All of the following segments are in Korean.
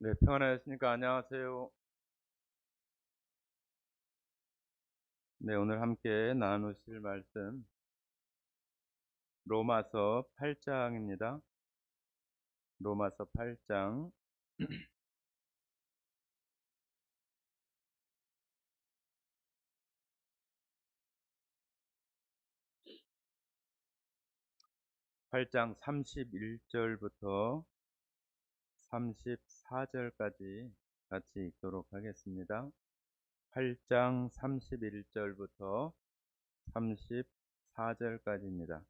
네, 평안하셨습니까? 안녕하세요. 네, 오늘 함께 나누실 말씀 로마서 8장입니다. 로마서 8장 8장 31절부터 34절까지 같이 읽도록 하겠습니다. 8장 31절부터 34절까지입니다.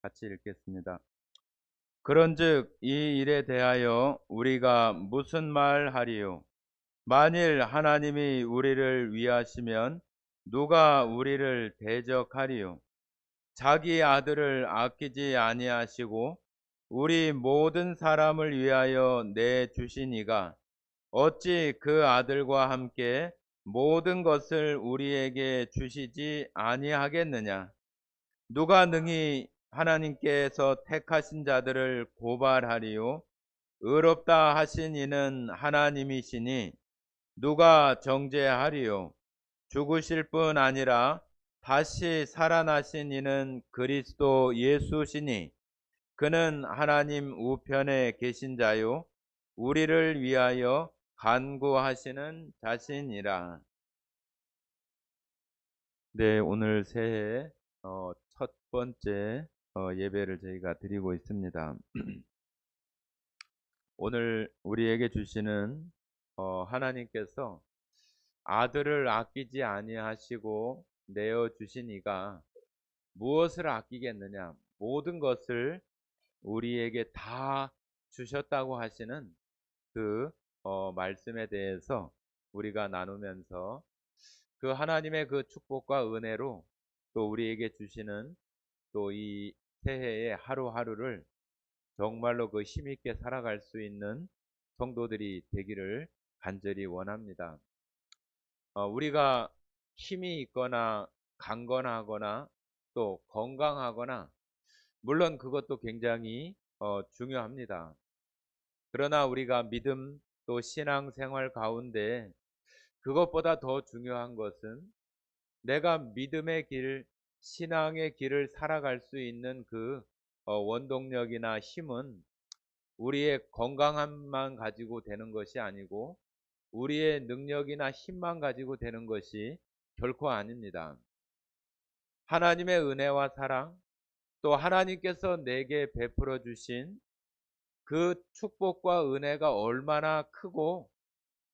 같이 읽겠습니다. 그런즉 이 일에 대하여 우리가 무슨 말 하리요? 만일 하나님이 우리를 위하시면 누가 우리를 대적하리요? 자기 아들을 아끼지 아니하시고 우리 모든 사람을 위하여 내주시니가 어찌 그 아들과 함께 모든 것을 우리에게 주시지 아니하겠느냐? 누가 능히 하나님께서 택하신 자들을 고발하리요? 의롭다 하신 이는 하나님이시니 누가 정죄하리요? 죽으실 뿐 아니라 다시 살아나신 이는 그리스도 예수시니 그는 하나님 우편에 계신 자요 우리를 위하여 간구하시는 자신이라. 네, 오늘 새해 첫 번째 예배를 저희가 드리고 있습니다. 오늘 우리에게 주시는 하나님께서 아들을 아끼지 아니하시고 내어 주시니가 무엇을 아끼겠느냐? 모든 것을 우리에게 다 주셨다고 하시는 그 말씀에 대해서 우리가 나누면서 그 하나님의 그 축복과 은혜로 또 우리에게 주시는 또 이 새해의 하루하루를 정말로 그 힘있게 살아갈 수 있는 성도들이 되기를 간절히 원합니다. 우리가 힘이 있거나 강건하거나 또 건강하거나 물론 그것도 굉장히 중요합니다. 그러나 우리가 믿음 또 신앙생활 가운데 그것보다 더 중요한 것은 내가 믿음의 길, 신앙의 길을 살아갈 수 있는 그 원동력이나 힘은 우리의 건강함만 가지고 되는 것이 아니고 우리의 능력이나 힘만 가지고 되는 것이 결코 아닙니다. 하나님의 은혜와 사랑, 또 하나님께서 내게 베풀어 주신 그 축복과 은혜가 얼마나 크고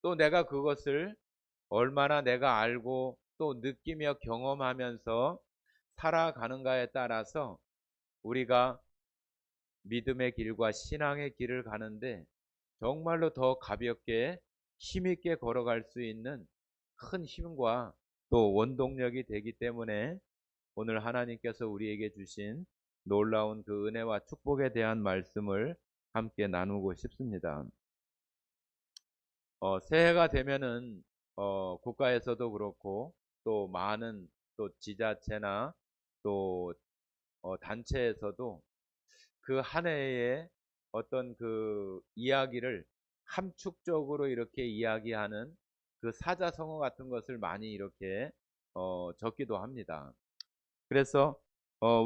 또 내가 그것을 얼마나 내가 알고 또 느끼며 경험하면서 살아가는가에 따라서 우리가 믿음의 길과 신앙의 길을 가는데 정말로 더 가볍게 힘있게 걸어갈 수 있는 큰 힘과 또 원동력이 되기 때문에 오늘 하나님께서 우리에게 주신 놀라운 그 은혜와 축복에 대한 말씀을 함께 나누고 싶습니다. 새해가 되면은 국가에서도 그렇고 또 많은 또 지자체나 또 단체에서도 그 한 해의 어떤 그 이야기를 함축적으로 이렇게 이야기하는 그 사자성어 같은 것을 많이 이렇게 적기도 합니다. 그래서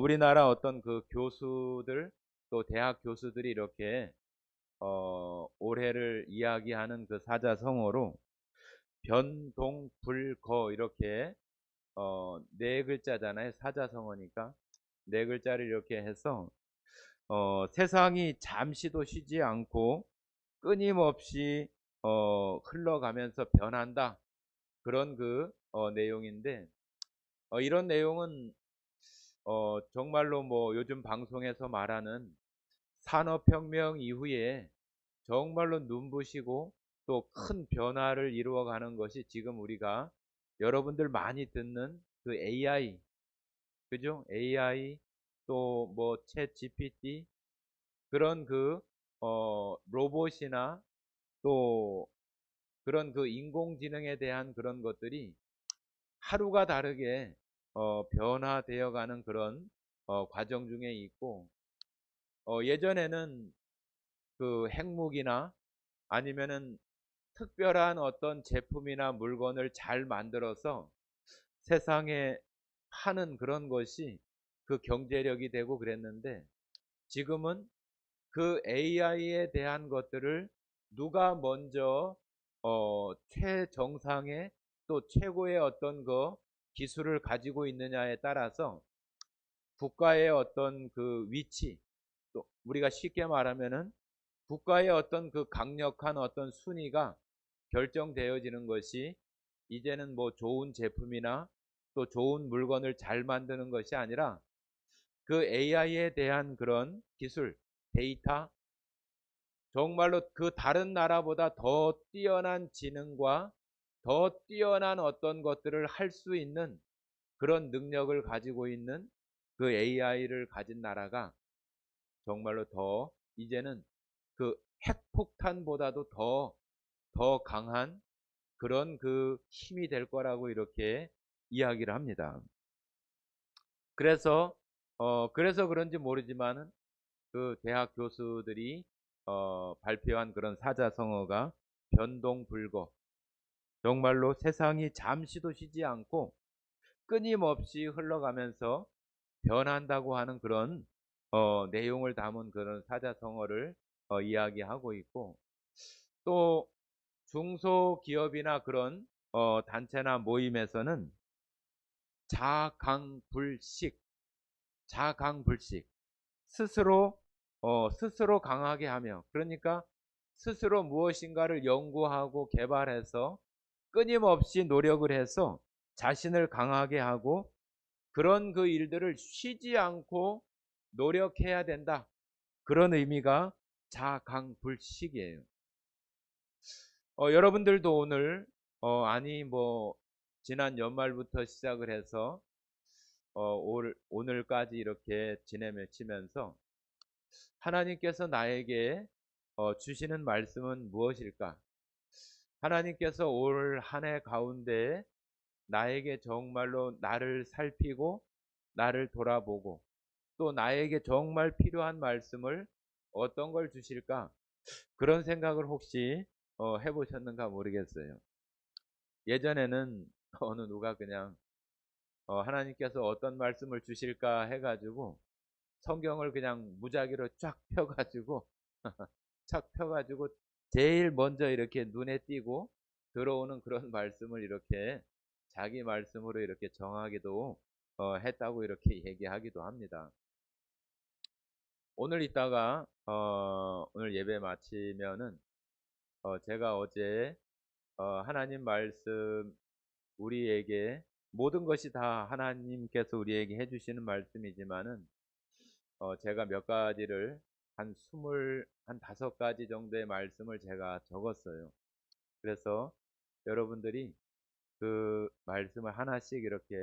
우리나라 어떤 그 교수들 또 대학 교수들이 이렇게 올해를 이야기하는 그 사자성어로 변동불거 이렇게 네 글자잖아요. 사자성어니까 네 글자를 이렇게 해서 세상이 잠시도 쉬지 않고 끊임없이 흘러가면서 변한다. 그런 그 내용인데 이런 내용은 정말로 뭐 요즘 방송에서 말하는 산업혁명 이후에 정말로 눈부시고 또 큰 변화를 이루어가는 것이 지금 우리가 여러분들 많이 듣는 그 AI, 그죠? AI 또 뭐 챗 GPT 그런 그 로봇이나 또 그런 그 인공지능에 대한 그런 것들이 하루가 다르게 변화되어 가는 그런 과정 중에 있고 예전에는 그 핵무기나 아니면은 특별한 어떤 제품이나 물건을 잘 만들어서 세상에 파는 그런 것이 그 경제력이 되고 그랬는데, 지금은 그 AI에 대한 것들을 누가 먼저 최정상의 또 최고의 어떤 기술을 가지고 있느냐에 따라서 국가의 어떤 그 위치, 또 우리가 쉽게 말하면은 국가의 어떤 그 강력한 어떤 순위가 결정되어지는 것이, 이제는 뭐 좋은 제품이나 또 좋은 물건을 잘 만드는 것이 아니라 그 AI에 대한 그런 기술, 데이터, 정말로 그 다른 나라보다 더 뛰어난 지능과 더 뛰어난 어떤 것들을 할 수 있는 그런 능력을 가지고 있는 그 AI를 가진 나라가 정말로 더 이제는 그 핵폭탄보다도 더 강한 그런 그 힘이 될 거라고 이렇게 이야기를 합니다. 그래서 그런지 모르지만은 그 대학 교수들이 발표한 그런 사자성어가 변동불거, 정말로 세상이 잠시도 쉬지 않고 끊임없이 흘러가면서 변한다고 하는 그런 내용을 담은 그런 사자성어를 이야기하고 있고, 또 중소기업이나 그런 단체나 모임에서는 자강불식, 자강불식, 스스로 스스로 강하게 하며, 그러니까 스스로 무엇인가를 연구하고 개발해서 끊임없이 노력을 해서 자신을 강하게 하고, 그런 그 일들을 쉬지 않고 노력해야 된다. 그런 의미가 자강불식이에요. 여러분들도 오늘 아니 뭐 지난 연말부터 시작을 해서 오늘까지 이렇게 지내면서 하나님께서 나에게 주시는 말씀은 무엇일까? 하나님께서 올 한 해 가운데 나에게 정말로 나를 살피고 나를 돌아보고 또 나에게 정말 필요한 말씀을 어떤 걸 주실까? 그런 생각을 혹시 해보셨는가 모르겠어요. 예전에는 어느 누가 그냥 하나님께서 어떤 말씀을 주실까 해가지고 성경을 그냥 무작위로 쫙 펴가지고 쫙 펴가지고 제일 먼저 이렇게 눈에 띄고 들어오는 그런 말씀을 이렇게 자기 말씀으로 이렇게 정하기도 했다고 이렇게 얘기하기도 합니다. 오늘 이따가 오늘 예배 마치면은 제가 어제 하나님 말씀, 우리에게 모든 것이 다 하나님께서 우리에게 해주시는 말씀이지만은 제가 몇 가지를 한 5가지 정도의 말씀을 제가 적었어요. 그래서 여러분들이 그 말씀을 하나씩 이렇게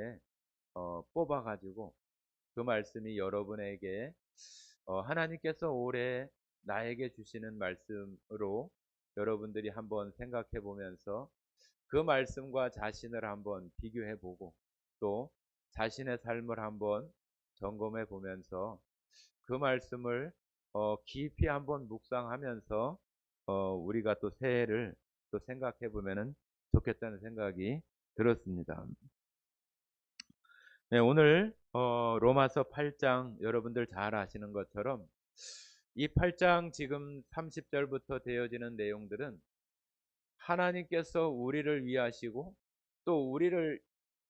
뽑아 가지고 그 말씀이 여러분에게 하나님께서 올해 나에게 주시는 말씀으로 여러분들이 한번 생각해 보면서 그 말씀과 자신을 한번 비교해 보고 또 자신의 삶을 한번 점검해 보면서 그 말씀을 깊이 한번 묵상하면서 우리가 또 새해를 또 생각해 보면은 좋겠다는 생각이 들었습니다. 네, 오늘 로마서 8장 여러분들 잘 아시는 것처럼 이 8장 지금 30절부터 되어지는 내용들은 하나님께서 우리를 위하시고 또 우리를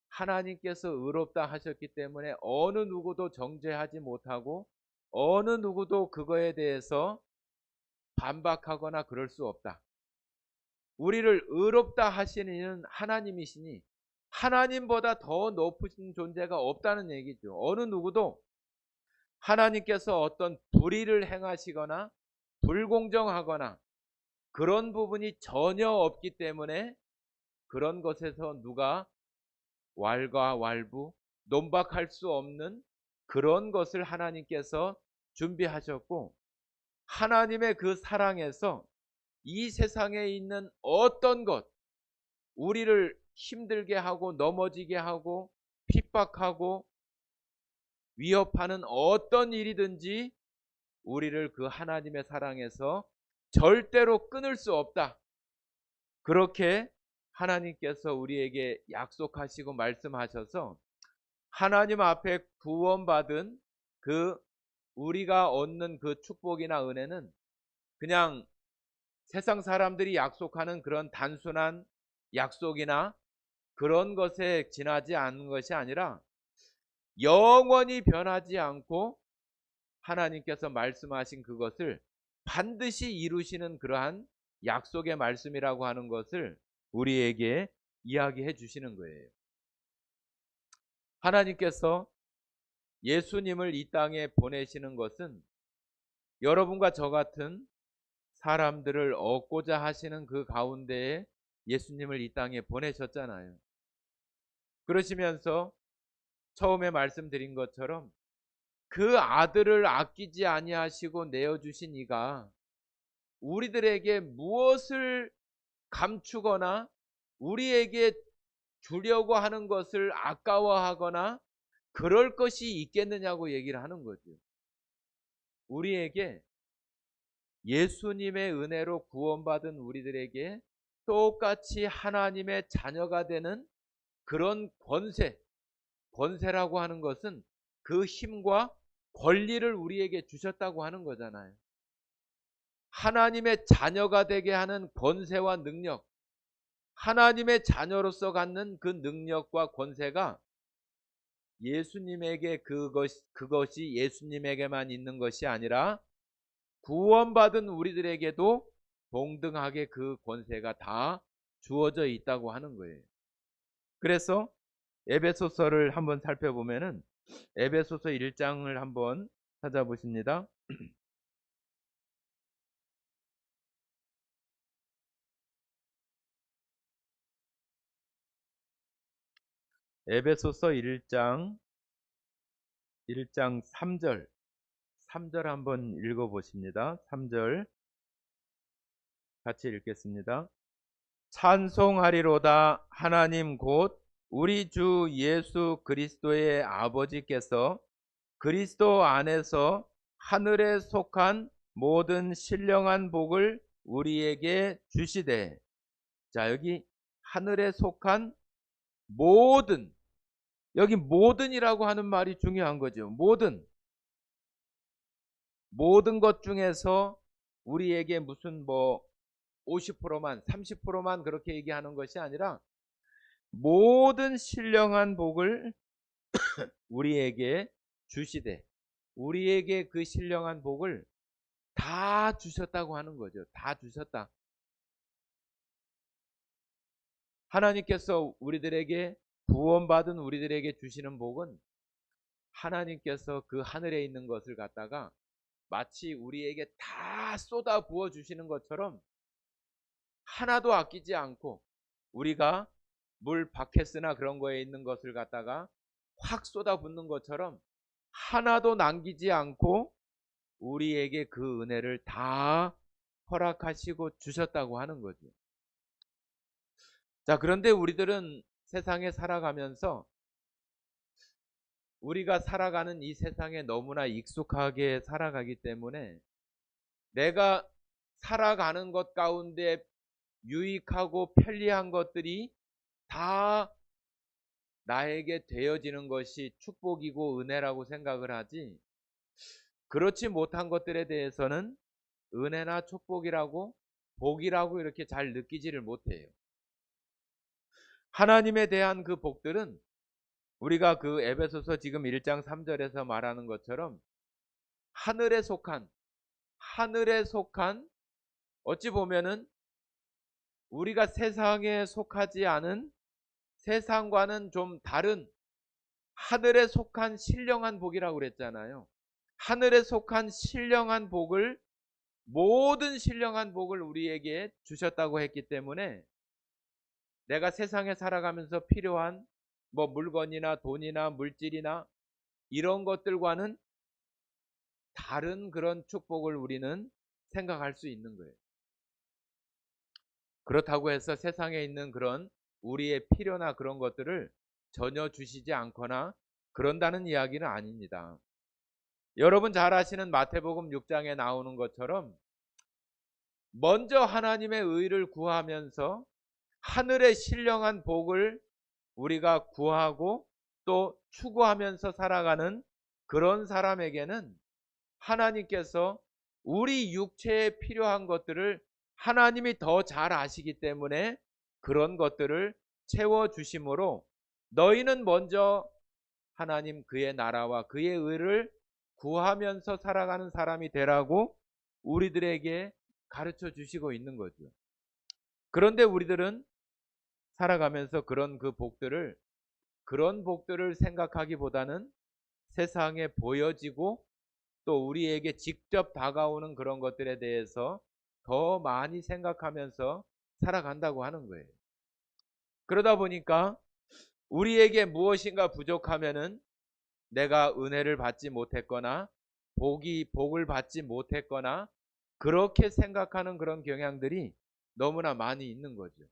하나님께서 의롭다 하셨기 때문에 어느 누구도 정죄하지 못하고 어느 누구도 그거에 대해서 반박하거나 그럴 수 없다. 우리를 의롭다 하시는 이는 하나님이시니 하나님보다 더 높으신 존재가 없다는 얘기죠. 어느 누구도 하나님께서 어떤 불의를 행하시거나 불공정하거나 그런 부분이 전혀 없기 때문에 그런 것에서 누가 왈가왈부 논박할 수 없는 그런 것을 하나님께서 준비하셨고, 하나님의 그 사랑에서 이 세상에 있는 어떤 것, 우리를 힘들게 하고 넘어지게 하고 핍박하고 위협하는 어떤 일이든지 우리를 그 하나님의 사랑에서 절대로 끊을 수 없다. 그렇게 하나님께서 우리에게 약속하시고 말씀하셔서 하나님 앞에 구원받은 그 우리가 얻는 그 축복이나 은혜는 그냥 세상 사람들이 약속하는 그런 단순한 약속이나 그런 것에 지나지 않는 것이 아니라 영원히 변하지 않고 하나님께서 말씀하신 그것을 반드시 이루시는 그러한 약속의 말씀이라고 하는 것을 우리에게 이야기해 주시는 거예요. 하나님께서 예수님을 이 땅에 보내시는 것은 여러분과 저 같은 사람들을 얻고자 하시는 그 가운데에 예수님을 이 땅에 보내셨잖아요. 그러시면서 처음에 말씀드린 것처럼 그 아들을 아끼지 아니하시고 내어주신 이가 우리들에게 무엇을 감추거나 우리에게 주려고 하는 것을 아까워하거나 그럴 것이 있겠느냐고 얘기를 하는 거죠. 우리에게 예수님의 은혜로 구원받은 우리들에게 똑같이 하나님의 자녀가 되는 그런 권세라고 하는 것은 그 힘과 권리를 우리에게 주셨다고 하는 거잖아요. 하나님의 자녀가 되게 하는 권세와 능력, 하나님의 자녀로서 갖는 그 능력과 권세가 예수님에게 그것이 예수님에게만 있는 것이 아니라 구원받은 우리들에게도 동등하게 그 권세가 다 주어져 있다고 하는 거예요. 그래서 에베소서를 한번 살펴보면은 에베소서 1장을 한번 찾아보십니다. 에베소서 1장 3절 한번 읽어보십니다. 3절 같이 읽겠습니다. 찬송하리로다 하나님 곧 우리 주 예수 그리스도의 아버지께서 그리스도 안에서 하늘에 속한 모든 신령한 복을 우리에게 주시되. 자, 여기 하늘에 속한 모든, 여기 모든이라고 하는 말이 중요한 거죠. 모든 것 중에서 우리에게 무슨 50%만 30%만 그렇게 얘기하는 것이 아니라 모든 신령한 복을 우리에게 주시되, 우리에게 그 신령한 복을 다 주셨다고 하는 거죠. 다 주셨다. 하나님께서 우리들에게 구원받은 우리들에게 주시는 복은 하나님께서 그 하늘에 있는 것을 갖다가 마치 우리에게 다 쏟아 부어 주시는 것처럼 하나도 아끼지 않고 우리가 물 바켓이나 그런 거에 있는 것을 갖다가 확 쏟아 붓는 것처럼 하나도 남기지 않고 우리에게 그 은혜를 다 허락하시고 주셨다고 하는 거죠. 자, 그런데 우리들은 세상에 살아가면서 우리가 살아가는 이 세상에 너무나 익숙하게 살아가기 때문에 내가 살아가는 것 가운데 유익하고 편리한 것들이 다 나에게 되어지는 것이 축복이고 은혜라고 생각을 하지, 그렇지 못한 것들에 대해서는 은혜나 축복이라고 복이라고 이렇게 잘 느끼지를 못해요. 하나님에 대한 그 복들은 우리가 그 에베소서 지금 1장 3절에서 말하는 것처럼 하늘에 속한 어찌 보면은 우리가 세상에 속하지 않은, 세상과는 좀 다른 하늘에 속한 신령한 복이라고 그랬잖아요. 하늘에 속한 신령한 복을, 모든 신령한 복을 우리에게 주셨다고 했기 때문에 내가 세상에 살아가면서 필요한 물건이나 돈이나 물질이나 이런 것들과는 다른 그런 축복을 우리는 생각할 수 있는 거예요. 그렇다고 해서 세상에 있는 그런 우리의 필요나 그런 것들을 전혀 주시지 않거나 그런다는 이야기는 아닙니다. 여러분 잘 아시는 마태복음 6장에 나오는 것처럼 먼저 하나님의 의를 구하면서 하늘의 신령한 복을 우리가 구하고 또 추구하면서 살아가는 그런 사람에게는 하나님께서 우리 육체에 필요한 것들을 하나님이 더 잘 아시기 때문에 그런 것들을 채워주심으로 너희는 먼저 하나님 그의 나라와 그의 의를 구하면서 살아가는 사람이 되라고 우리들에게 가르쳐 주시고 있는 거죠. 그런데 우리들은 살아가면서 그런 복들을 생각하기보다는 세상에 보여지고 또 우리에게 직접 다가오는 그런 것들에 대해서 더 많이 생각하면서 살아간다고 하는 거예요. 그러다 보니까 우리에게 무엇인가 부족하면은 내가 은혜를 받지 못했거나 복을 받지 못했거나 그렇게 생각하는 그런 경향들이 너무나 많이 있는 거죠.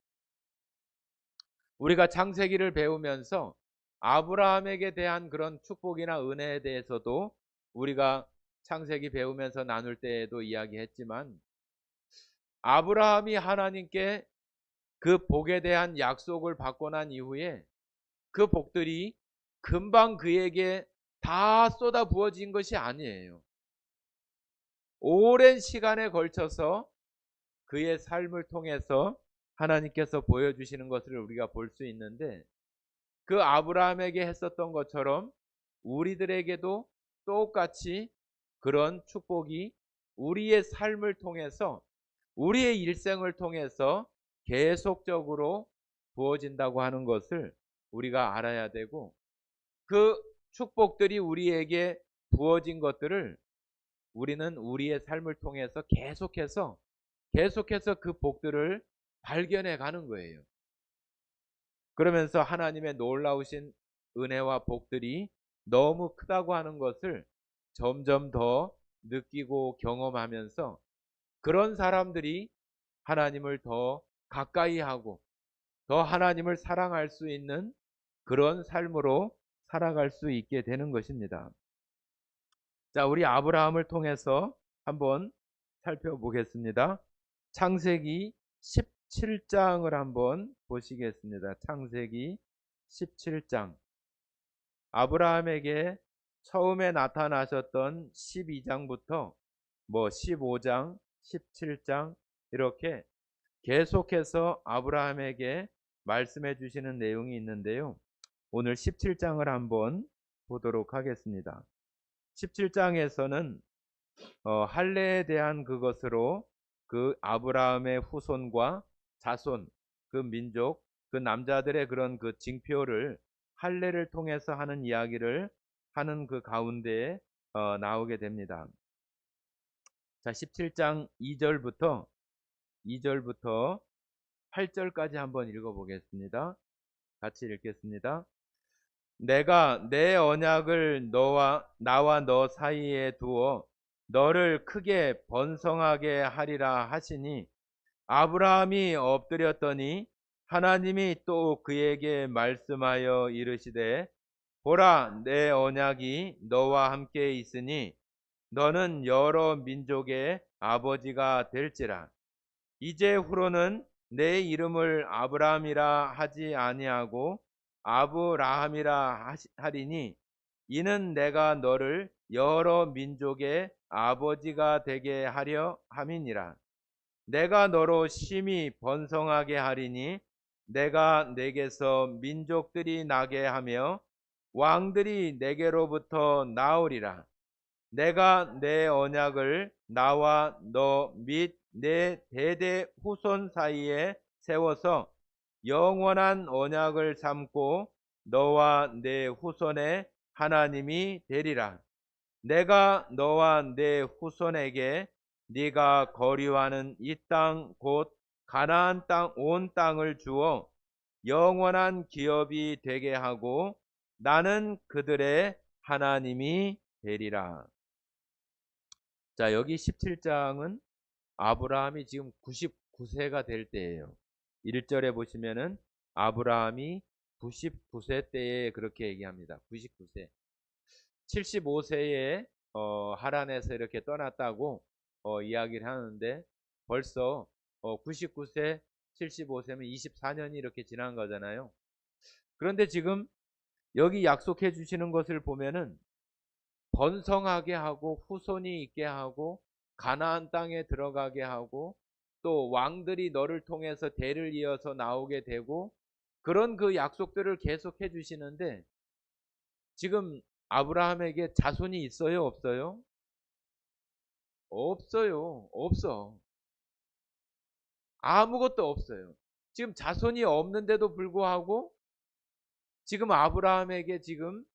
우리가 창세기를 배우면서 아브라함에게 대한 그런 축복이나 은혜에 대해서도 우리가 창세기 배우면서 나눌 때에도 이야기했지만 아브라함이 하나님께 그 복에 대한 약속을 받고 난 이후에 그 복들이 금방 그에게 다 쏟아 부어진 것이 아니에요. 오랜 시간에 걸쳐서 그의 삶을 통해서 하나님께서 보여주시는 것을 우리가 볼 수 있는데 그 아브라함에게 했었던 것처럼 우리들에게도 똑같이 그런 축복이 우리의 삶을 통해서 우리의 일생을 통해서 계속적으로 부어진다고 하는 것을 우리가 알아야 되고 그 축복들이 우리에게 부어진 것들을 우리는 우리의 삶을 통해서 계속해서 그 복들을 발견해 가는 거예요. 그러면서 하나님의 놀라우신 은혜와 복들이 너무 크다고 하는 것을 점점 더 느끼고 경험하면서 그런 사람들이 하나님을 더 가까이 하고 더 하나님을 사랑할 수 있는 그런 삶으로 살아갈 수 있게 되는 것입니다. 자, 우리 아브라함을 통해서 한번 살펴보겠습니다. 창세기 17장을 한번 보시겠습니다. 창세기 17장. 아브라함에게 처음에 나타나셨던 12장부터 15장, 17장 이렇게 계속해서 아브라함에게 말씀해 주시는 내용이 있는데요. 오늘 17장을 한번 보도록 하겠습니다. 17장에서는 할례에 대한 그것으로 그 아브라함의 후손과 자손, 그 민족, 그 남자들의 그런 그 징표를 할례를 통해서 하는 이야기를 하는 그 가운데에 나오게 됩니다. 자, 17장 2절부터 8절까지 한번 읽어보겠습니다. 같이 읽겠습니다. 내가 내 언약을 나와 너 사이에 두어 너를 크게 번성하게 하리라 하시니 아브라함이 엎드렸더니 하나님이 또 그에게 말씀하여 이르시되 보라 내 언약이 너와 함께 있으니 너는 여러 민족의 아버지가 될지라. 이제 후로는 내 이름을 아브라함이라 하지 아니하고 아브라함이라 하리니 이는 내가 너를 여러 민족의 아버지가 되게 하려 함이니라. 내가 너로 심히 번성하게 하리니 내가 내게서 민족들이 나게 하며 왕들이 내게로부터 나오리라. 내가 내 언약을 나와 너 및 내 대대 후손 사이에 세워서 영원한 언약을 삼고 너와 내 후손의 하나님이 되리라. 내가 너와 내 후손에게 네가 거류하는 이 땅 곧 가나안 땅 온 땅을 주어 영원한 기업이 되게 하고 나는 그들의 하나님이 되리라. 자, 여기 17장은 아브라함이 지금 99세가 될 때예요. 1절에 보시면은 아브라함이 99세 때에 그렇게 얘기합니다. 99세. 75세에 하란에서 이렇게 떠났다고 이야기를 하는데 벌써 99세, 75세면 24년이 이렇게 지난 거잖아요. 그런데 지금 여기 약속해 주시는 것을 보면은 번성하게 하고 후손이 있게 하고 가나안 땅에 들어가게 하고 또 왕들이 너를 통해서 대를 이어서 나오게 되고 그런 그 약속들을 계속해 주시는데 지금 아브라함에게 자손이 있어요, 없어요? 없어요. 없어. 아무것도 없어요. 지금 자손이 없는데도 불구하고 지금 아브라함에게 지금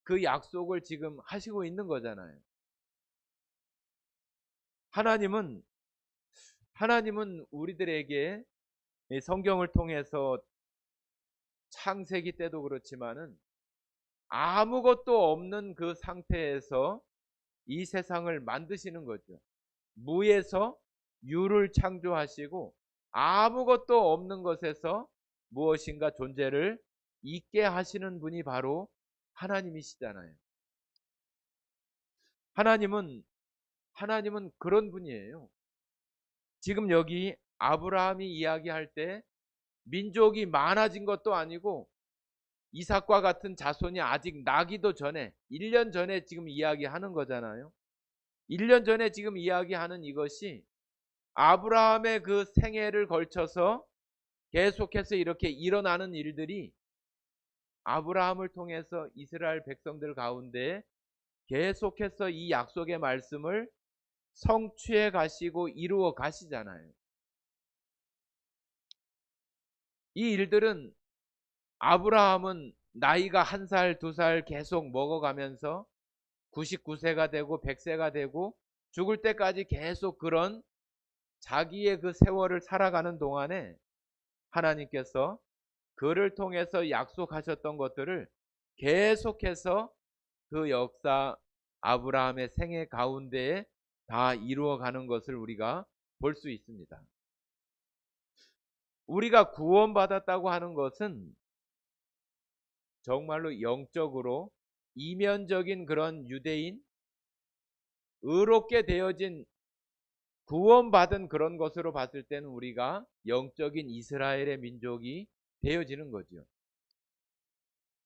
그 약속을 지금 하시고 있는 거잖아요. 하나님은 우리들에게 성경을 통해서 창세기 때도 그렇지만은 아무것도 없는 그 상태에서 이 세상을 만드시는 거죠. 무에서 유를 창조하시고 아무것도 없는 것에서 무엇인가 존재를 있게 하시는 분이 바로 하나님이시잖아요. 하나님은 그런 분이에요. 지금 여기 아브라함이 이야기할 때 민족이 많아진 것도 아니고 이삭과 같은 자손이 아직 나기도 전에 1년 전에 지금 이야기하는 거잖아요. 1년 전에 지금 이야기하는 이것이 아브라함의 그 생애를 걸쳐서 계속해서 이렇게 일어나는 일들이 아브라함을 통해서 이스라엘 백성들 가운데 계속해서 이 약속의 말씀을 성취해 가시고 이루어 가시잖아요. 이 일들은 아브라함은 나이가 1살, 2살 계속 먹어가면서 99세가 되고 100세가 되고 죽을 때까지 계속 그런 자기의 그 세월을 살아가는 동안에 하나님께서 그를 통해서 약속하셨던 것들을 계속해서 그 역사 아브라함의 생애 가운데에 다 이루어가는 것을 우리가 볼 수 있습니다. 우리가 구원받았다고 하는 것은 정말로 영적으로 이면적인 그런 유대인, 의롭게 되어진 구원받은 그런 것으로 봤을 때는 우리가 영적인 이스라엘의 민족이 되어지는 거죠.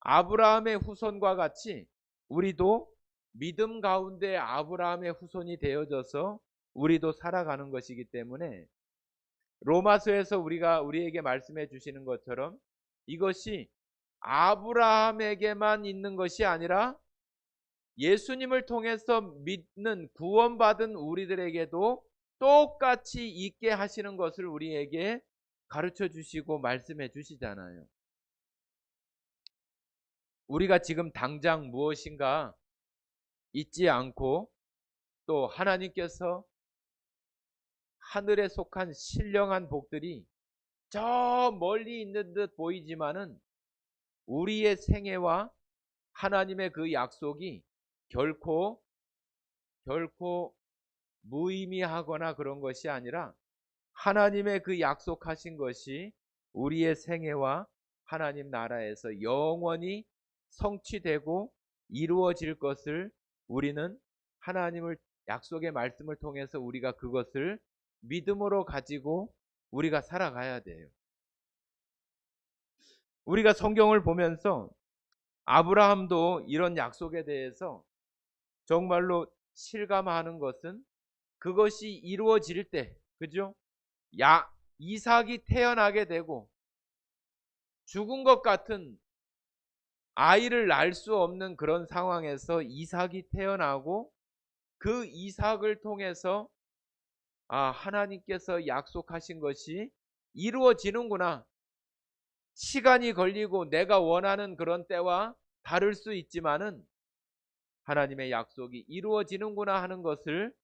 아브라함의 후손과 같이 우리도 믿음 가운데 아브라함의 후손이 되어져서 우리도 살아가는 것이기 때문에 로마서에서 우리에게 말씀해 주시는 것처럼 이것이 아브라함에게만 있는 것이 아니라 예수님을 통해서 믿는 구원받은 우리들에게도 똑같이 있게 하시는 것을 우리에게 가르쳐 주시고 말씀해 주시잖아요. 우리가 지금 당장 무엇인가 잊지 않고 또 하나님께서 하늘에 속한 신령한 복들이 저 멀리 있는 듯 보이지만은 우리의 생애와 하나님의 그 약속이 결코 무의미하거나 그런 것이 아니라 하나님의 그 약속하신 것이 우리의 생애와 하나님 나라에서 영원히 성취되고 이루어질 것을 우리는 하나님을 약속의 말씀을 통해서 우리가 그것을 믿음으로 가지고 우리가 살아가야 돼요. 우리가 성경을 보면서 아브라함도 이런 약속에 대해서 정말로 실감하는 것은 그것이 이루어질 때, 그죠? 이삭이 태어나게 되고 죽은 것 같은 아이를 낳을 수 없는 그런 상황에서 이삭이 태어나고 그 이삭을 통해서 하나님께서 약속하신 것이 이루어지는구나. 시간이 걸리고 내가 원하는 그런 때와 다를 수 있지만은 하나님의 약속이 이루어지는구나 하는 것을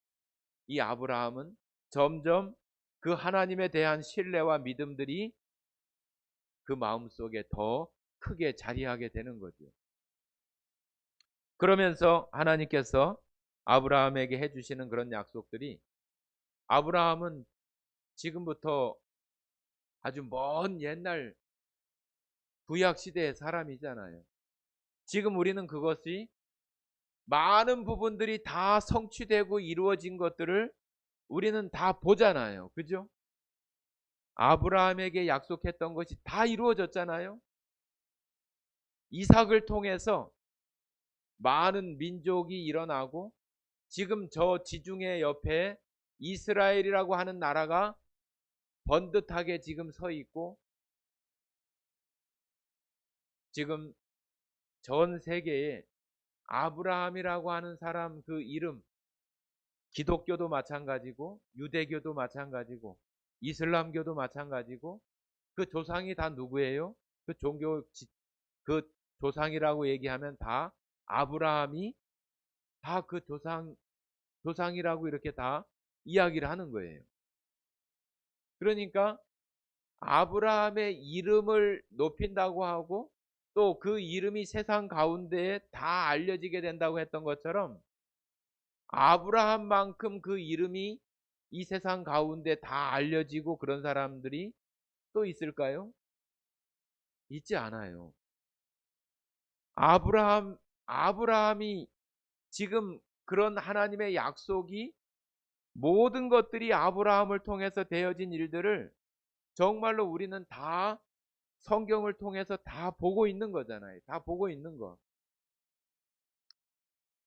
이 아브라함은 점점 그 하나님에 대한 신뢰와 믿음들이 그 마음속에 더 크게 자리하게 되는 거죠. 그러면서 하나님께서 아브라함에게 해주시는 그런 약속들이 아브라함은 지금부터 아주 먼 옛날 구약 시대의 사람이잖아요. 지금 우리는 그것이 많은 부분들이 다 성취되고 이루어진 것들을 우리는 다 보잖아요. 그죠? 아브라함에게 약속했던 것이 다 이루어졌잖아요. 이삭을 통해서 많은 민족이 일어나고 지금 저 지중해 옆에 이스라엘이라고 하는 나라가 번듯하게 지금 서 있고 지금 전 세계에 아브라함이라고 하는 사람 그 이름, 기독교도 마찬가지고 유대교도 마찬가지고 이슬람교도 마찬가지고 그 조상이 다 누구예요? 그 종교 그 조상이라고 얘기하면 다 아브라함이 다 그 조상이라고 이렇게 다 이야기를 하는 거예요. 그러니까 아브라함의 이름을 높인다고 하고 또 그 이름이 세상 가운데에 다 알려지게 된다고 했던 것처럼 아브라함만큼 그 이름이 이 세상 가운데 다 알려지고 그런 사람들이 또 있을까요? 있지 않아요. 아브라함이 지금 그런 하나님의 약속이 모든 것들이 아브라함을 통해서 되어진 일들을 정말로 우리는 다 성경을 통해서 다 보고 있는 거잖아요. 다 보고 있는 거.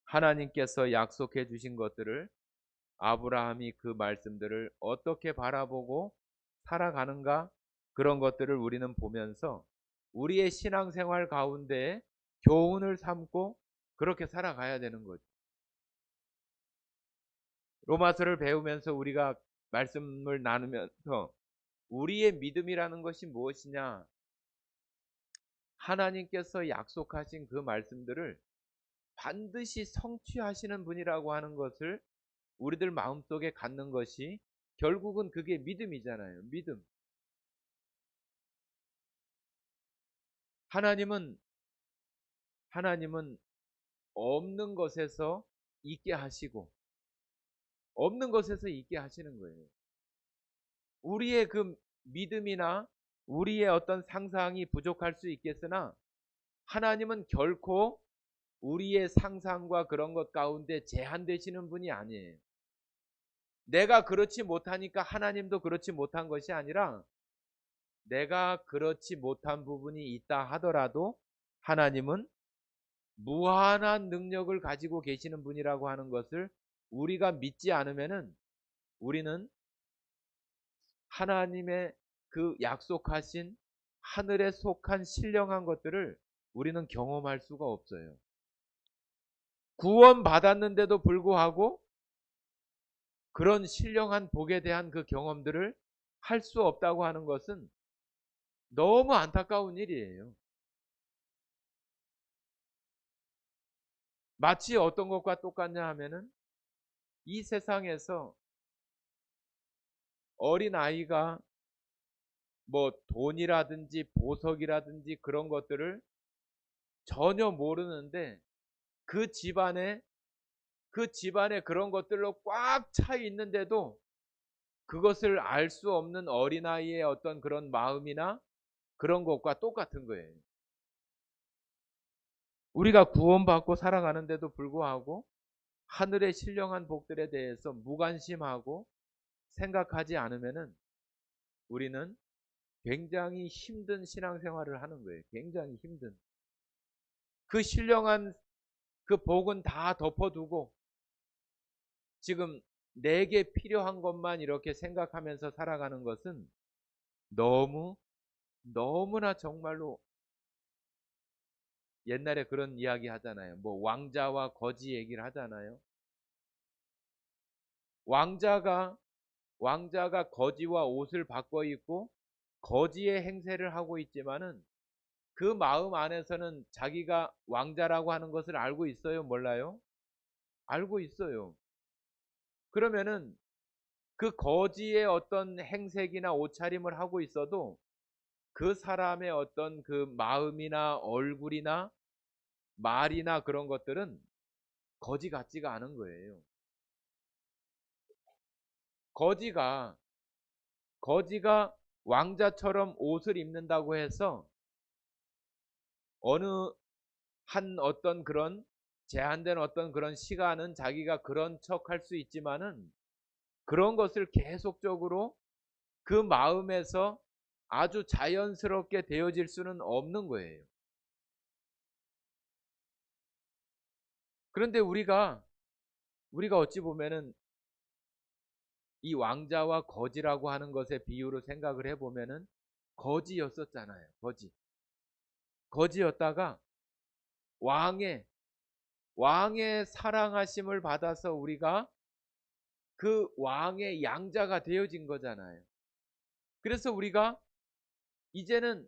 하나님께서 약속해 주신 것들을 아브라함이 그 말씀들을 어떻게 바라보고 살아가는가 그런 것들을 우리는 보면서 우리의 신앙생활 가운데 교훈을 삼고 그렇게 살아가야 되는 거죠. 로마서를 배우면서 우리가 말씀을 나누면서 우리의 믿음이라는 것이 무엇이냐? 하나님께서 약속하신 그 말씀들을 반드시 성취하시는 분이라고 하는 것을 우리들 마음속에 갖는 것이 결국은 그게 믿음이잖아요. 믿음. 하나님은 없는 것에서 있게 하시고 없는 것에서 있게 하시는 거예요. 우리의 그 믿음이나 우리의 어떤 상상이 부족할 수 있겠으나 하나님은 결코 우리의 상상과 그런 것 가운데 제한되시는 분이 아니에요. 내가 그렇지 못하니까 하나님도 그렇지 못한 것이 아니라 내가 그렇지 못한 부분이 있다 하더라도 하나님은 무한한 능력을 가지고 계시는 분이라고 하는 것을 우리가 믿지 않으면은 우리는 하나님의 그 약속하신 하늘에 속한 신령한 것들을 우리는 경험할 수가 없어요. 구원 받았는데도 불구하고 그런 신령한 복에 대한 그 경험들을 할 수 없다고 하는 것은 너무 안타까운 일이에요. 마치 어떤 것과 똑같냐 하면은 이 세상에서 어린 아이가 뭐 돈이라든지 보석이라든지 그런 것들을 전혀 모르는데 그 집안에 그런 것들로 꽉 차 있는데도 그것을 알 수 없는 어린아이의 어떤 그런 마음이나 그런 것과 똑같은 거예요. 우리가 구원받고 살아가는데도 불구하고 하늘의 신령한 복들에 대해서 무관심하고 생각하지 않으면은 우리는 굉장히 힘든 신앙생활을 하는 거예요. 굉장히 힘든. 그 신령한 그 복은 다 덮어두고 지금 내게 필요한 것만 이렇게 생각하면서 살아가는 것은 너무나 정말로 옛날에 그런 이야기 하잖아요. 뭐 왕자와 거지 얘기를 하잖아요. 왕자가 거지와 옷을 바꿔 입고 거지의 행세를 하고 있지만은 그 마음 안에서는 자기가 왕자라고 하는 것을 알고 있어요? 몰라요? 알고 있어요. 그러면은 그 거지의 어떤 행색이나 옷차림을 하고 있어도 그 사람의 어떤 그 마음이나 얼굴이나 말이나 그런 것들은 거지 같지가 않은 거예요. 거지가 왕자처럼 옷을 입는다고 해서 어느 한 어떤 그런 제한된 어떤 그런 시간은 자기가 그런 척 할 수 있지만은 그런 것을 계속적으로 그 마음에서 아주 자연스럽게 되어질 수는 없는 거예요. 그런데 우리가 어찌 보면은 이 왕자와 거지라고 하는 것의 비유로 생각을 해보면은 거지였었잖아요. 거지였다가 왕의 사랑하심을 받아서 우리가 그 왕의 양자가 되어진 거잖아요. 그래서 우리가 이제는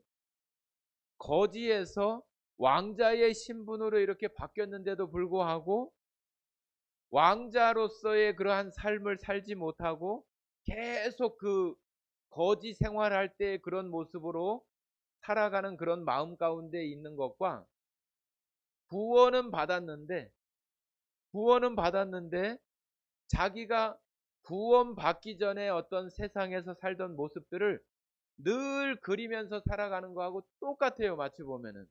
거지에서 왕자의 신분으로 이렇게 바뀌었는데도 불구하고 왕자로서의 그러한 삶을 살지 못하고 계속 그 거지 생활할 때 그런 모습으로 살아가는 그런 마음 가운데 있는 것과 구원은 받았는데 자기가 구원받기 전에 어떤 세상에서 살던 모습들을 늘 그리면서 살아가는 거하고 똑같아요. 마치 보면은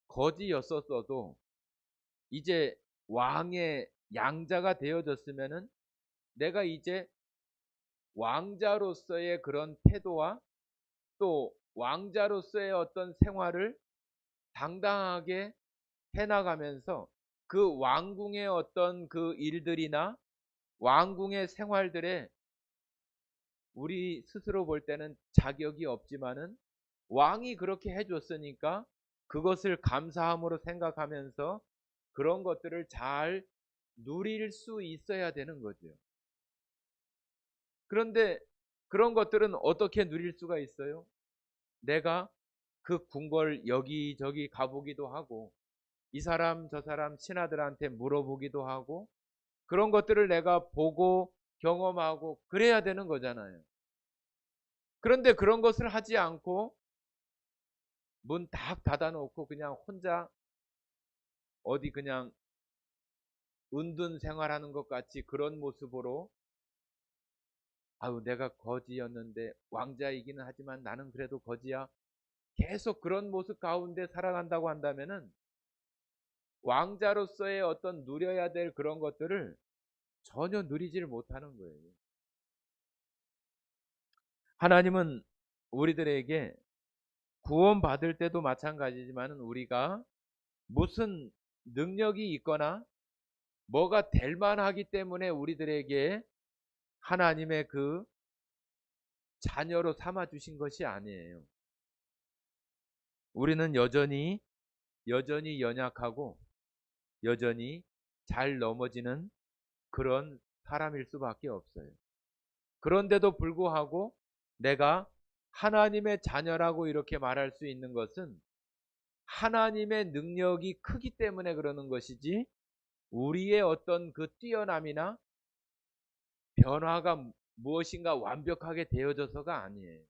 거지였었어도 이제 왕의 양자가 되어졌으면은 내가 이제 왕자로서의 그런 태도와 또 왕자로서의 어떤 생활을 당당하게 해나가면서 그 왕궁의 어떤 그 일들이나 왕궁의 생활들에 우리 스스로 볼 때는 자격이 없지만은 왕이 그렇게 해줬으니까 그것을 감사함으로 생각하면서 그런 것들을 잘 누릴 수 있어야 되는 거죠. 그런데 그런 것들은 어떻게 누릴 수가 있어요? 내가 그 궁궐 여기저기 가보기도 하고 이 사람 저 사람 신하들한테 물어보기도 하고 그런 것들을 내가 보고 경험하고 그래야 되는 거잖아요. 그런데 그런 것을 하지 않고 문 딱 닫아놓고 그냥 혼자 어디 그냥 은둔 생활하는 것 같이 그런 모습으로 아유 내가 거지였는데 왕자이기는 하지만 나는 그래도 거지야. 계속 그런 모습 가운데 살아간다고 한다면은 왕자로서의 어떤 누려야 될 그런 것들을 전혀 누리지를 못하는 거예요. 하나님은 우리들에게 구원받을 때도 마찬가지지만 우리가 무슨 능력이 있거나 뭐가 될 만하기 때문에 우리들에게 하나님의 그 자녀로 삼아 주신 것이 아니에요. 우리는 여전히 연약하고 여전히 잘 넘어지는 그런 사람일 수밖에 없어요. 그런데도 불구하고 내가 하나님의 자녀라고 이렇게 말할 수 있는 것은 하나님의 능력이 크기 때문에 그러는 것이지 우리의 어떤 그 뛰어남이나 변화가 무엇인가 완벽하게 되어져서가 아니에요.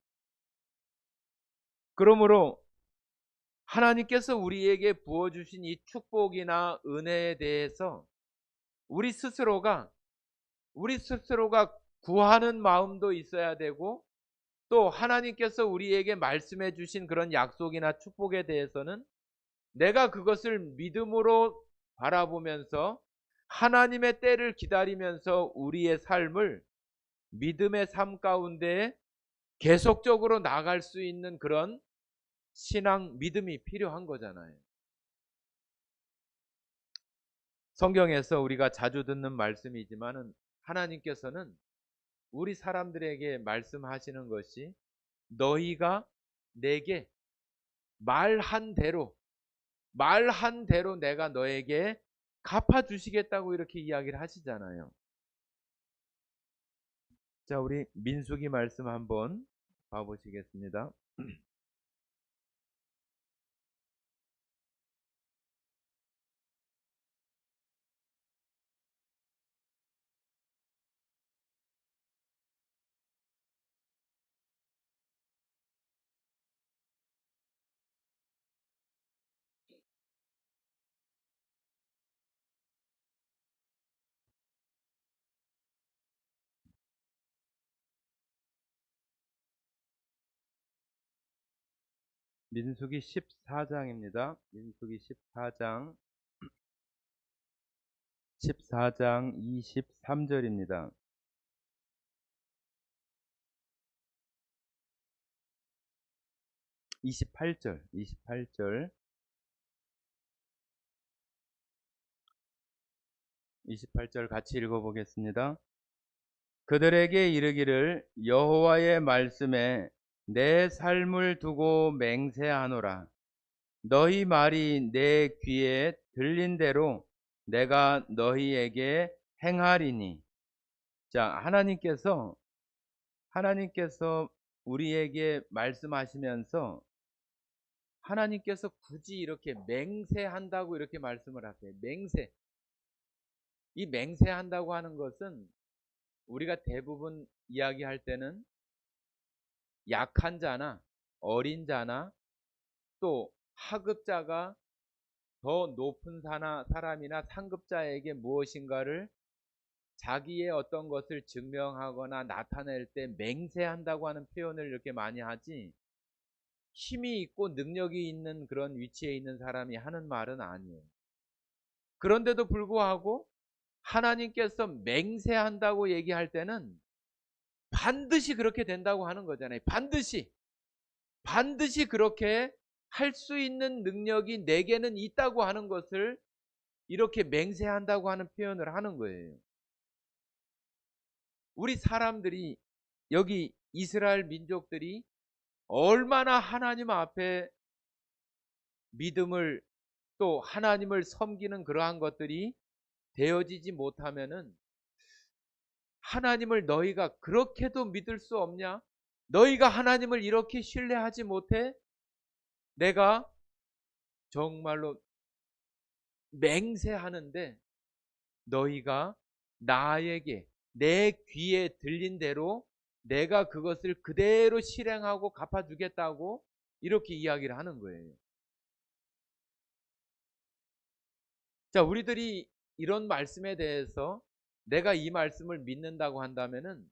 그러므로 하나님께서 우리에게 부어주신 이 축복이나 은혜에 대해서 우리 스스로가 구하는 마음도 있어야 되고 또 하나님께서 우리에게 말씀해 주신 그런 약속이나 축복에 대해서는 내가 그것을 믿음으로 바라보면서 하나님의 때를 기다리면서 우리의 삶을 믿음의 삶 가운데 계속적으로 나갈 수 있는 그런 신앙 믿음이 필요한 거잖아요. 성경에서 우리가 자주 듣는 말씀이지만은 하나님께서는 우리 사람들에게 말씀하시는 것이 너희가 내게 말한 대로 내가 너에게 갚아 주시겠다고 이렇게 이야기를 하시잖아요. 자, 우리 민수기 말씀 한번 봐보시겠습니다. 민수기 14장입니다. 민수기 14장 14장 23절입니다. 28절 28절 같이 읽어보겠습니다. 그들에게 이르기를 여호와의 말씀에 내 삶을 두고 맹세하노라. 너희 말이 내 귀에 들린 대로 내가 너희에게 행하리니. 자, 하나님께서 우리에게 말씀하시면서 하나님께서 굳이 이렇게 맹세한다고 이렇게 말씀을 하세요. 맹세. 이 맹세한다고 하는 것은 우리가 대부분 이야기할 때는 약한 자나 어린 자나 또 하급자가 더 높은 사람이나 상급자에게 무엇인가를 자기의 어떤 것을 증명하거나 나타낼 때 맹세한다고 하는 표현을 이렇게 많이 하지, 힘이 있고 능력이 있는 그런 위치에 있는 사람이 하는 말은 아니에요. 그런데도 불구하고 하나님께서 맹세한다고 얘기할 때는 반드시 그렇게 된다고 하는 거잖아요. 반드시 그렇게 할 수 있는 능력이 내게는 있다고 하는 것을 이렇게 맹세한다고 하는 표현을 하는 거예요. 우리 사람들이, 여기 이스라엘 민족들이 얼마나 하나님 앞에 믿음을, 또 하나님을 섬기는 그러한 것들이 되어지지 못하면은, 하나님을 너희가 그렇게도 믿을 수 없냐? 너희가 하나님을 이렇게 신뢰하지 못해? 내가 정말로 맹세하는데 너희가 나에게 내 귀에 들린 대로 내가 그것을 그대로 실행하고 갚아주겠다고 이렇게 이야기를 하는 거예요. 자, 우리들이 이런 말씀에 대해서 내가 이 말씀을 믿는다고 한다면은,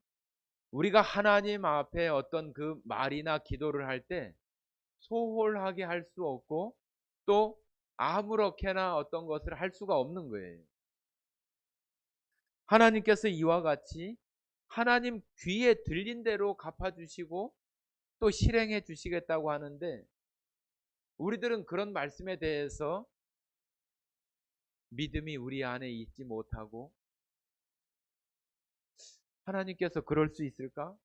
우리가 하나님 앞에 어떤 그 말이나 기도를 할 때 소홀하게 할 수 없고 또 아무렇게나 어떤 것을 할 수가 없는 거예요. 하나님께서 이와 같이 하나님 귀에 들린 대로 갚아주시고 또 실행해 주시겠다고 하는데, 우리들은 그런 말씀에 대해서 믿음이 우리 안에 있지 못하고, 하나님께서 그럴 수 있을까?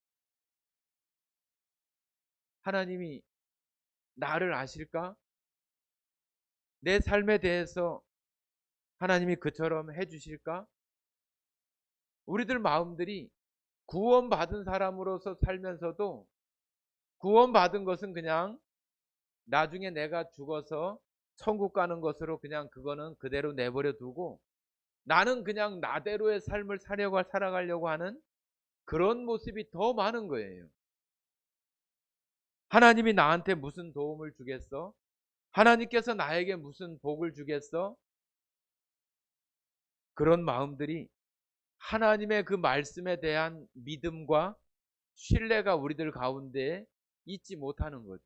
하나님이 나를 아실까? 내 삶에 대해서 하나님이 그처럼 해주실까? 우리들 마음들이 구원받은 사람으로서 살면서도, 구원받은 것은 그냥 나중에 내가 죽어서 천국 가는 것으로 그냥 그거는 그대로 내버려 두고 나는 그냥 나대로의 삶을 살아가려고 하는 그런 모습이 더 많은 거예요. 하나님이 나한테 무슨 도움을 주겠어? 하나님께서 나에게 무슨 복을 주겠어? 그런 마음들이, 하나님의 그 말씀에 대한 믿음과 신뢰가 우리들 가운데 있지 못하는 거지.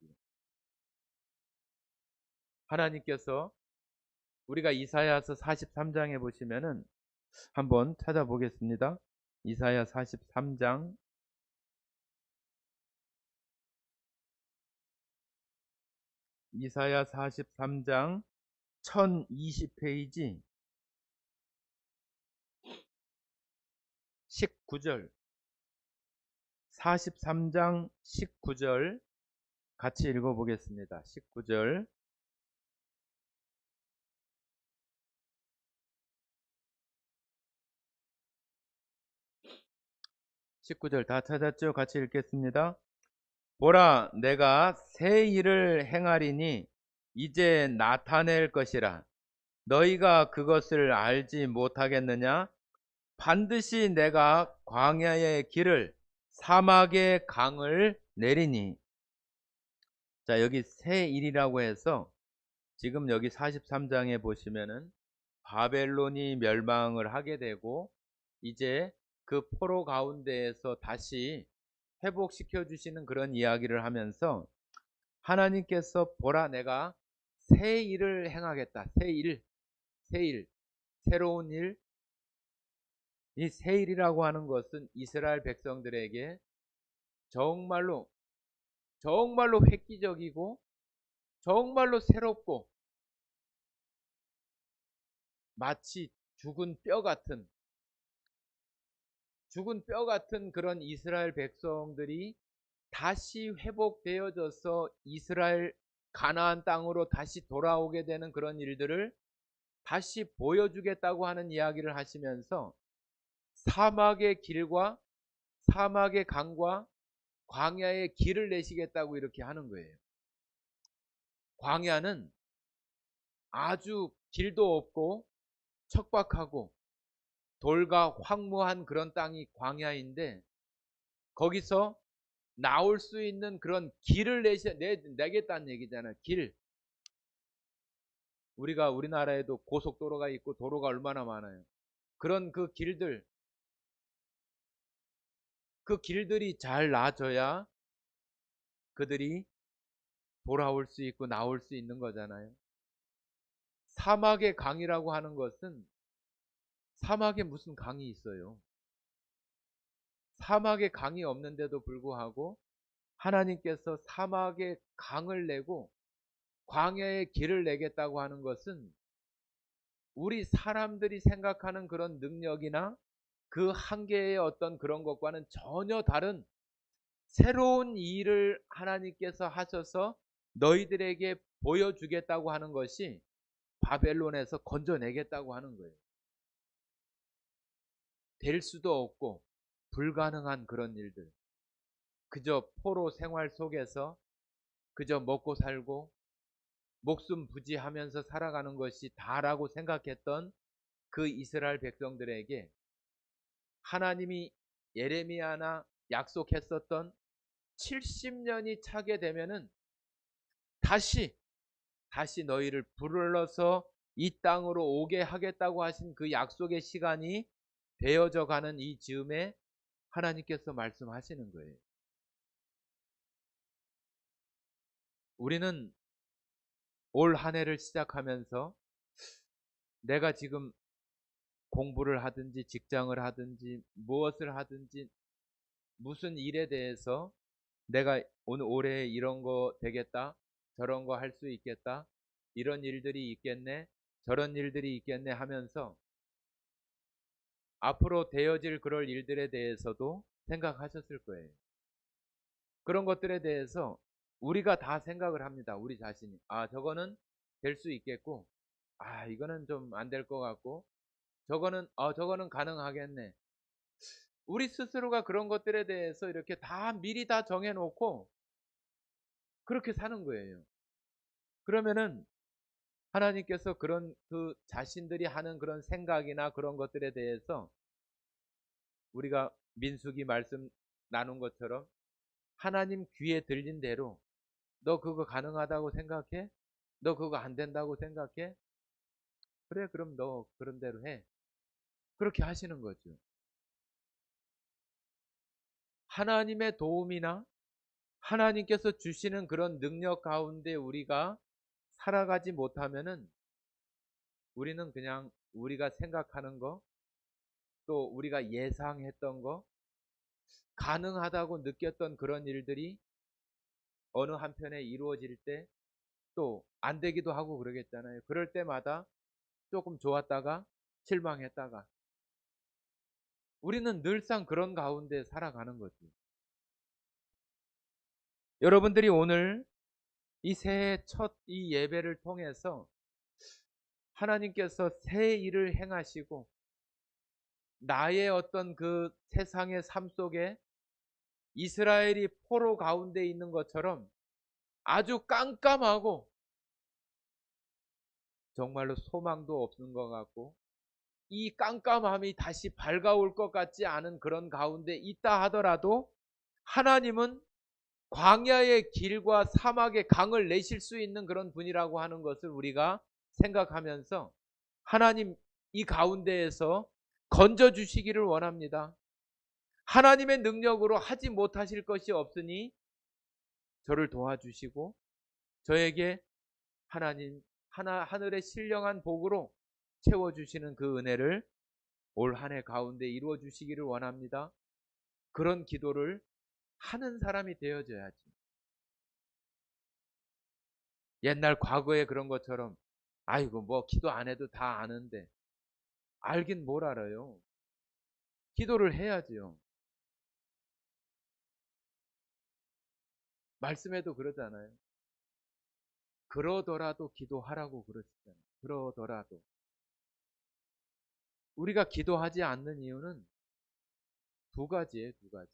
하나님께서, 우리가 이사야서 43장에 보시면은 한번 찾아보겠습니다. 이사야 43장 1020페이지 19절, 43장 19절 같이 읽어보겠습니다. 19절. 다 찾았죠? 같이 읽겠습니다. 보라, 내가 새 일을 행하리니 이제 나타낼 것이라. 너희가 그것을 알지 못하겠느냐? 반드시 내가 광야의 길을, 사막의 강을 내리니. 자, 여기 새 일이라고 해서 지금 여기 43장에 보시면은 바벨론이 멸망을 하게 되고 이제 그 포로 가운데에서 다시 회복시켜 주시는 그런 이야기를 하면서, 하나님께서 보라, 내가 새 일을 행하겠다. 새 일, 새로운 일, 이 세일이라고 하는 것은 이스라엘 백성들에게 정말로 정말로 획기적이고 정말로 새롭고 마치 죽은 뼈 같은 그런 이스라엘 백성들이 다시 회복되어져서 이스라엘 가나안 땅으로 다시 돌아오게 되는 그런 일들을 다시 보여주겠다고 하는 이야기를 하시면서 사막의 길과 사막의 강과 광야의 길을 내시겠다고 이렇게 하는 거예요. 광야는 아주 길도 없고 척박하고 돌과 황무한 그런 땅이 광야인데 거기서 나올 수 있는 그런 길을 내겠다는 얘기잖아요. 길. 우리가 우리나라에도 고속도로가 있고 도로가 얼마나 많아요. 그런 그 길들이 잘 나아져야 그들이 돌아올 수 있고 나올 수 있는 거잖아요. 사막의 강이라고 하는 것은 사막에 무슨 강이 있어요. 사막에 강이 없는데도 불구하고 하나님께서 사막에 강을 내고 광야의 길을 내겠다고 하는 것은 우리 사람들이 생각하는 그런 능력이나 그 한계의 어떤 그런 것과는 전혀 다른 새로운 일을 하나님께서 하셔서 너희들에게 보여주겠다고 하는 것이 바벨론에서 건져내겠다고 하는 거예요. 될 수도 없고 불가능한 그런 일들. 그저 포로 생활 속에서 그저 먹고 살고 목숨 부지하면서 살아가는 것이 다라고 생각했던 그 이스라엘 백성들에게 하나님이 예레미야나 약속했었던 70년이 차게 되면은 다시 너희를 불러서 이 땅으로 오게 하겠다고 하신 그 약속의 시간이 되어져 가는 이 즈음에 하나님께서 말씀하시는 거예요. 우리는 올 한 해를 시작하면서 내가 지금 공부를 하든지 직장을 하든지 무엇을 하든지 무슨 일에 대해서 내가 오늘 올해 이런 거 되겠다, 저런 거 할 수 있겠다, 이런 일들이 있겠네, 저런 일들이 있겠네 하면서 앞으로 되어질 그럴 일들에 대해서도 생각하셨을 거예요. 그런 것들에 대해서 우리가 다 생각을 합니다. 우리 자신이. 아, 저거는 될 수 있겠고, 아, 이거는 좀 안 될 것 같고, 저거는 가능하겠네. 우리 스스로가 그런 것들에 대해서 이렇게 다 미리 다 정해놓고 그렇게 사는 거예요. 그러면은 하나님께서 그런 그 자신들이 하는 그런 생각이나 그런 것들에 대해서 우리가 민수기 말씀 나눈 것처럼 하나님 귀에 들린 대로 너 그거 가능하다고 생각해? 너 그거 안 된다고 생각해? 그래, 그럼 너 그런 대로 해. 그렇게 하시는 거죠. 하나님의 도움이나 하나님께서 주시는 그런 능력 가운데 우리가 살아가지 못하면은 우리는 그냥 우리가 생각하는 거, 또 우리가 예상했던 거, 가능하다고 느꼈던 그런 일들이 어느 한편에 이루어질 때 또 안 되기도 하고 그러겠잖아요. 그럴 때마다 조금 좋았다가 실망했다가 우리는 늘상 그런 가운데 살아가는 거지. 여러분들이 오늘 이 새해 첫 이 예배를 통해서 하나님께서 새 일을 행하시고 나의 어떤 그 세상의 삶 속에 이스라엘이 포로 가운데 있는 것처럼 아주 깜깜하고 정말로 소망도 없는 것 같고 이 깜깜함이 다시 밝아올 것 같지 않은 그런 가운데 있다 하더라도 하나님은 광야의 길과 사막의 강을 내실 수 있는 그런 분이라고 하는 것을 우리가 생각하면서 하나님 이 가운데에서 건져주시기를 원합니다. 하나님의 능력으로 하지 못하실 것이 없으니 저를 도와주시고 저에게 하나님 하늘의 신령한 복으로 채워주시는 그 은혜를 올 한 해 가운데 이루어 주시기를 원합니다. 그런 기도를 하는 사람이 되어져야지. 옛날 과거에 그런 것처럼 아이고 뭐 기도 안 해도 다 아는데 알긴 뭘 알아요. 기도를 해야지요. 말씀에도 그러잖아요. 그러더라도 기도하라고 그러시잖아요. 그러더라도. 우리가 기도하지 않는 이유는 두 가지예요, 두 가지.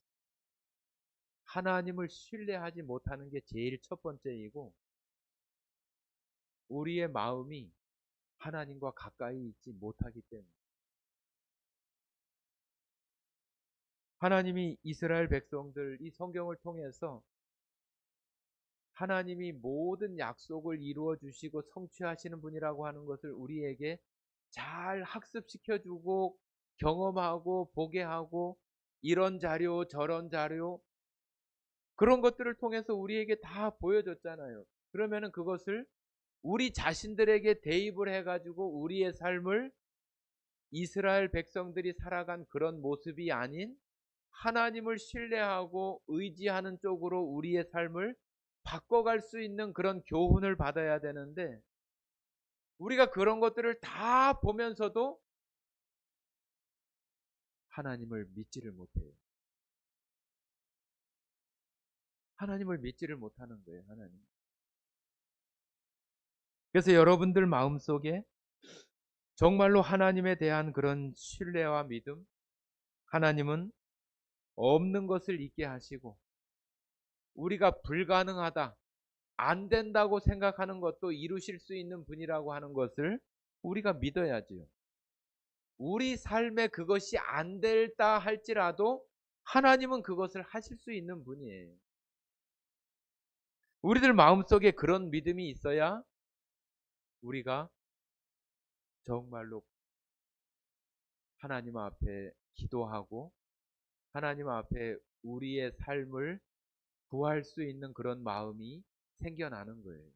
하나님을 신뢰하지 못하는 게 제일 첫 번째이고, 우리의 마음이 하나님과 가까이 있지 못하기 때문에. 하나님이 이스라엘 백성들 이 성경을 통해서 하나님이 모든 약속을 이루어 주시고 성취하시는 분이라고 하는 것을 우리에게 잘 학습시켜 주고 경험하고 보게 하고 이런 자료 저런 자료 그런 것들을 통해서 우리에게 다 보여줬잖아요. 그러면은 그것을 우리 자신들에게 대입을 해가지고 우리의 삶을 이스라엘 백성들이 살아간 그런 모습이 아닌 하나님을 신뢰하고 의지하는 쪽으로 우리의 삶을 바꿔갈 수 있는 그런 교훈을 받아야 되는데 우리가 그런 것들을 다 보면서도 하나님을 믿지를 못해요. 하나님을 믿지를 못하는 거예요. 하나님. 그래서 여러분들 마음속에 정말로 하나님에 대한 그런 신뢰와 믿음, 하나님은 없는 것을 있게 하시고 우리가 불가능하다, 안 된다고 생각하는 것도 이루실 수 있는 분이라고 하는 것을 우리가 믿어야지요. 우리 삶에 그것이 안 될다 할지라도 하나님은 그것을 하실 수 있는 분이에요. 우리들 마음속에 그런 믿음이 있어야 우리가 정말로 하나님 앞에 기도하고 하나님 앞에 우리의 삶을 구할 수 있는 그런 마음이 생겨나는 거예요.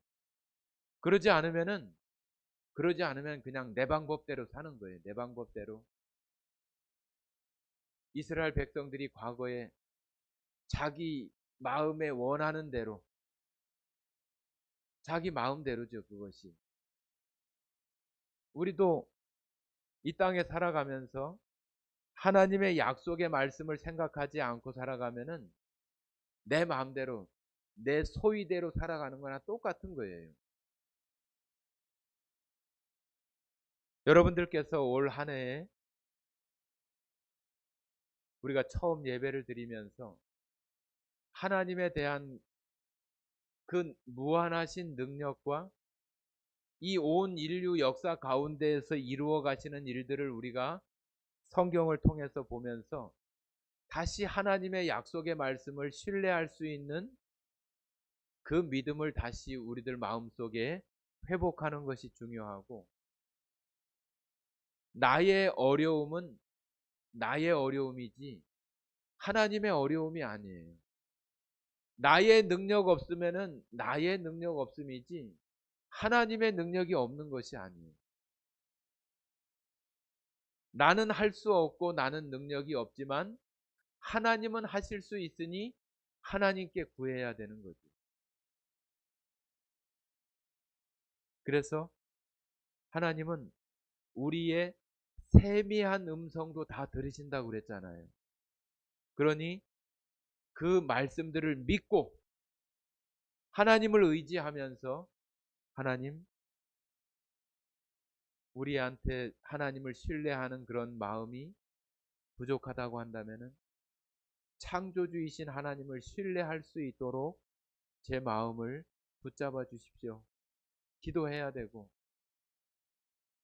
그러지 않으면 그냥 내 방법대로 사는 거예요. 내 방법대로. 이스라엘 백성들이 과거에 자기 마음에 원하는 대로 자기 마음대로죠, 그것이. 우리도 이 땅에 살아가면서 하나님의 약속의 말씀을 생각하지 않고 살아가면은 내 마음대로, 내 소위대로 살아가는 거나 똑같은 거예요. 여러분들께서 올 한 해에 우리가 처음 예배를 드리면서 하나님에 대한 그 무한하신 능력과 이 온 인류 역사 가운데에서 이루어 가시는 일들을 우리가 성경을 통해서 보면서 다시 하나님의 약속의 말씀을 신뢰할 수 있는 그 믿음을 다시 우리들 마음속에 회복하는 것이 중요하고 나의 어려움은 나의 어려움이지 하나님의 어려움이 아니에요. 나의 능력 없으면은 나의 능력 없음이지 하나님의 능력이 없는 것이 아니에요. 나는 할 수 없고 나는 능력이 없지만 하나님은 하실 수 있으니 하나님께 구해야 되는 거죠. 그래서 하나님은 우리의 세미한 음성도 다 들으신다고 그랬잖아요. 그러니 그 말씀들을 믿고 하나님을 의지하면서 하나님 우리한테 하나님을 신뢰하는 그런 마음이 부족하다고 한다면은 창조주이신 하나님을 신뢰할 수 있도록 제 마음을 붙잡아 주십시오. 기도해야 되고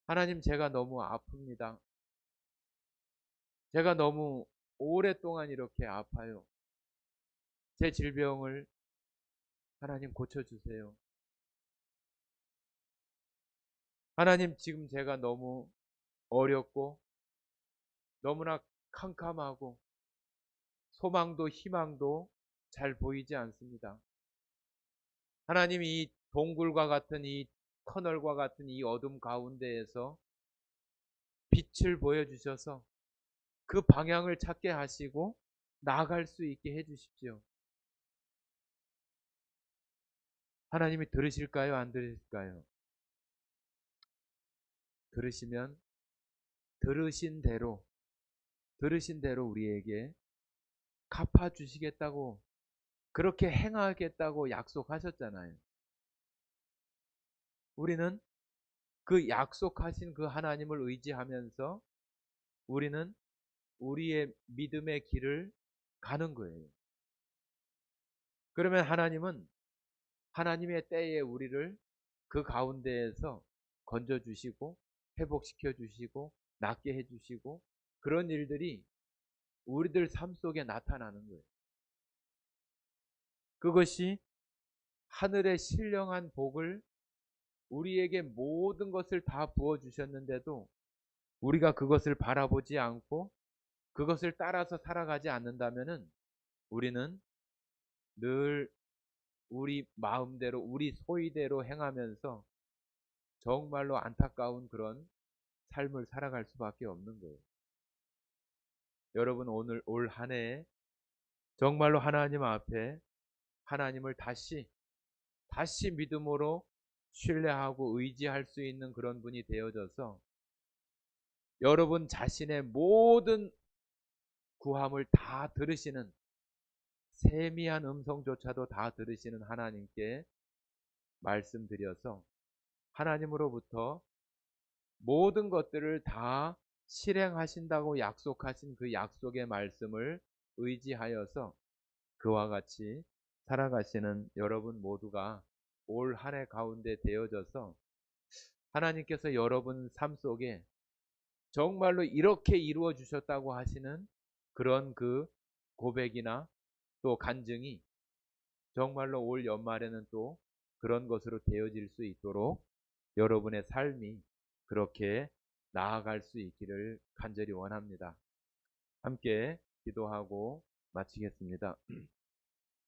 하나님 제가 너무 아픕니다. 제가 너무 오랫동안 이렇게 아파요. 제 질병을 하나님 고쳐주세요. 하나님 지금 제가 너무 어렵고 너무나 캄캄하고 소망도 희망도 잘 보이지 않습니다. 하나님 이 동굴과 같은 이 터널과 같은 이 어둠 가운데에서 빛을 보여주셔서 그 방향을 찾게 하시고 나아갈 수 있게 해 주십시오. 하나님이 들으실까요? 안 들으실까요? 들으시면 들으신 대로 우리에게 갚아주시겠다고, 그렇게 행하겠다고 약속하셨잖아요. 우리는 그 약속하신 그 하나님을 의지하면서 우리는 우리의 믿음의 길을 가는 거예요. 그러면 하나님은 하나님의 때에 우리를 그 가운데에서 건져주시고 회복시켜 주시고 낫게 해주시고, 그런 일들이 우리들 삶 속에 나타나는 거예요. 그것이 하늘의 신령한 복을, 우리에게 모든 것을 다 부어주셨는데도 우리가 그것을 바라보지 않고 그것을 따라서 살아가지 않는다면은 우리는 늘 우리 마음대로 우리 소의대로 행하면서 정말로 안타까운 그런 삶을 살아갈 수밖에 없는 거예요. 여러분, 오늘 올 한 해 정말로 하나님 앞에 하나님을 다시 믿음으로 신뢰하고 의지할 수 있는 그런 분이 되어져서 여러분 자신의 모든 구함을 다 들으시는, 세미한 음성조차도 다 들으시는 하나님께 말씀드려서 하나님으로부터 모든 것들을 다 실행하신다고 약속하신 그 약속의 말씀을 의지하여서 그와 같이 살아가시는 여러분 모두가 올 한 해 가운데 되어져서 하나님께서 여러분 삶 속에 정말로 이렇게 이루어 주셨다고 하시는 그런 그 고백이나 또 간증이 정말로 올 연말에는 또 그런 것으로 되어질 수 있도록 여러분의 삶이 그렇게 나아갈 수 있기를 간절히 원합니다. 함께 기도하고 마치겠습니다.